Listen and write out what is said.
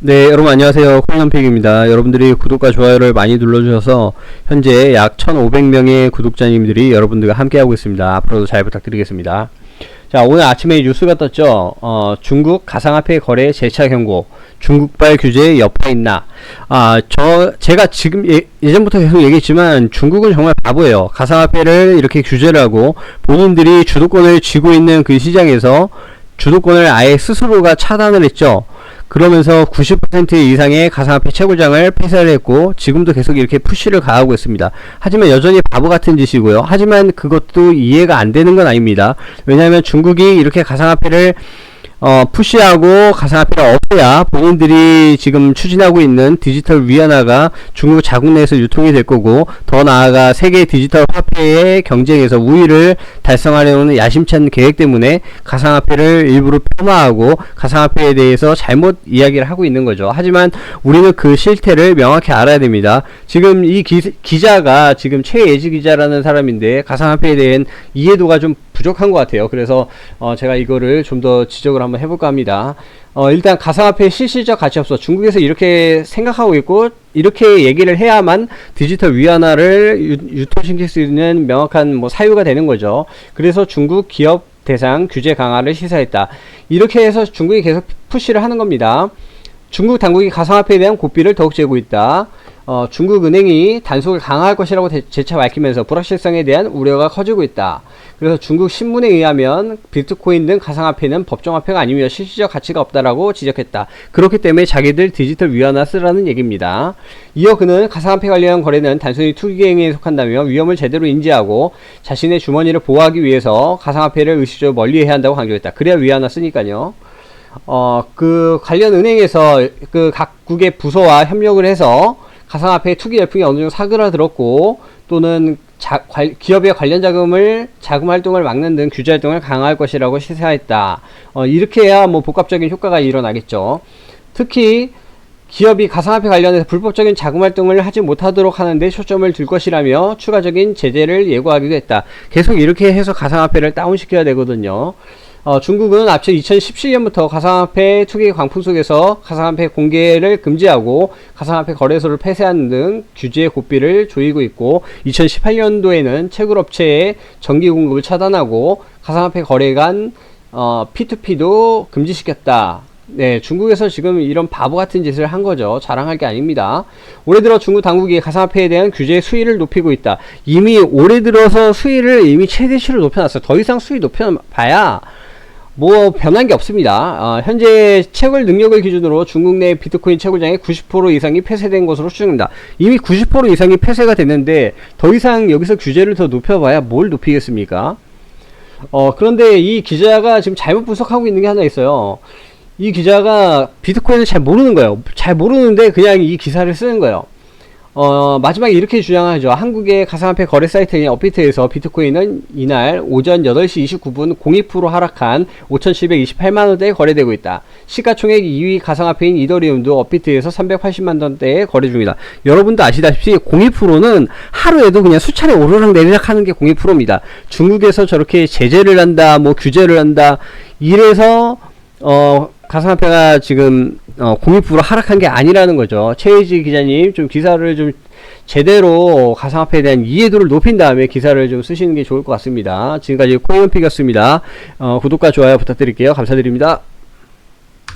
네, 여러분 안녕하세요. 콩남픽입니다. 여러분들이 구독과 좋아요를 많이 눌러주셔서 현재 약 1,500명의 구독자님들이 여러분들과 함께하고 있습니다. 앞으로도 잘 부탁드리겠습니다. 자, 오늘 아침에 뉴스가 떴죠. 중국 가상화폐 거래 재차 경고, 중국발 규제에 여파 있나? 제가 지금 예전부터 계속 얘기했지만 중국은 정말 바보예요. 가상화폐를 이렇게 규제를 하고 본인들이 주도권을 쥐고 있는 그 시장에서 주도권을 아예 스스로가 차단을 했죠. 그러면서 90% 이상의 가상화폐 채굴장을 폐쇄를 했고 지금도 계속 이렇게 푸시를 가하고 있습니다. 하지만 여전히 바보 같은 짓이고요. 하지만 그것도 이해가 안 되는 건 아닙니다. 왜냐하면 중국이 이렇게 가상화폐를 푸시하고 가상화폐를 없애야 본인들이 지금 추진하고 있는 디지털 위안화가 중국 자국 내에서 유통이 될 거고, 더 나아가 세계 디지털 화폐의 경쟁에서 우위를 달성하려는 야심찬 계획 때문에 가상화폐를 일부러 폄하하고 가상화폐에 대해서 잘못 이야기를 하고 있는 거죠. 하지만 우리는 그 실태를 명확히 알아야 됩니다. 지금 이 기자가 지금 최예지 기자라는 사람인데 가상화폐에 대한 이해도가 좀 부족한 것 같아요. 그래서 제가 이거를 좀 더 지적을 한번 해볼까 합니다. 일단 가상화폐 실질적 가치 없어. 중국에서 이렇게 생각하고 있고 이렇게 얘기를 해야만 디지털 위안화를 유통시킬 수 있는 명확한 사유가 되는 거죠. 그래서 중국 기업 대상 규제 강화를 시사했다. 이렇게 해서 중국이 계속 푸시를 하는 겁니다. 중국 당국이 가상화폐에 대한 고삐를 더욱 재고 있다. 중국은행이 단속을 강화할 것이라고 재차 밝히면서 불확실성에 대한 우려가 커지고 있다. 그래서 중국 신문에 의하면 비트코인 등 가상화폐는 법정화폐가 아니며 실질적 가치가 없다라고 지적했다. 그렇기 때문에 자기들 디지털 위안화 쓰라는 얘기입니다. 이어 그는 가상화폐 관련 거래는 단순히 투기 행위에 속한다며 위험을 제대로 인지하고 자신의 주머니를 보호하기 위해서 가상화폐를 의식적으로 멀리해야 한다고 강조했다. 그래야 위안화 쓰니까요. 그 관련 은행에서 그 각국의 부서와 협력을 해서 가상화폐 투기 열풍이 어느 정도 사그라들었고, 또는 기업의 관련 자금 활동을 막는 등 규제 활동을 강화할 것이라고 시사했다. 이렇게 해야 복합적인 효과가 일어나겠죠. 특히 기업이 가상화폐 관련해서 불법적인 자금 활동을 하지 못하도록 하는데 초점을 둘 것이라며 추가적인 제재를 예고하기도 했다. 계속 이렇게 해서 가상화폐를 다운시켜야 되거든요. 중국은 앞서 2017년부터 가상화폐 투기 광풍 속에서 가상화폐 공개를 금지하고 가상화폐 거래소를 폐쇄하는 등 규제의 고삐를 조이고 있고, 2018년도에는 채굴업체의 전기 공급을 차단하고 가상화폐 거래 간 P2P도 금지시켰다. 네, 중국에서 지금 이런 바보 같은 짓을 한 거죠. 자랑할 게 아닙니다. 올해 들어 중국 당국이 가상화폐에 대한 규제 수위를 높이고 있다. 이미 올해 들어서 수위를 이미 최대치로 높여놨어요. 더 이상 수위 높여봐야 변한 게 없습니다. 현재 채굴 능력을 기준으로 중국 내 비트코인 채굴장의 90% 이상이 폐쇄된 것으로 추정된다. 이미 90% 이상이 폐쇄가 됐는데 더 이상 여기서 규제를 더 높여봐야 뭘 높이겠습니까? 그런데 이 기자가 지금 잘못 분석하고 있는 게 하나 있어요. 이 기자가 비트코인을 잘 모르는 거예요. 잘 모르는데 그냥 이 기사를 쓰는 거예요. 마지막에 이렇게 주장하죠. 한국의 가상화폐 거래 사이트인 업비트에서 비트코인은 이날 오전 8시 29분 02% 하락한 5,728만원대에 거래되고 있다. 시가총액 2위 가상화폐인 이더리움도 업비트에서 380만원대에 거래 중이다. 여러분도 아시다시피 02%는 하루에도 그냥 수차례 오르락 내리락 하는 게 02%입니다. 중국에서 저렇게 제재를 한다, 규제를 한다, 이래서 가상화폐가 지금 02% 하락한 게 아니라는 거죠. 최혜지 기자님 좀 기사를 좀 제대로 가상화폐에 대한 이해도를 높인 다음에 기사를 좀 쓰시는 게 좋을 것 같습니다. 지금까지 코인원픽이었습니다. 구독과 좋아요 부탁드릴게요. 감사드립니다.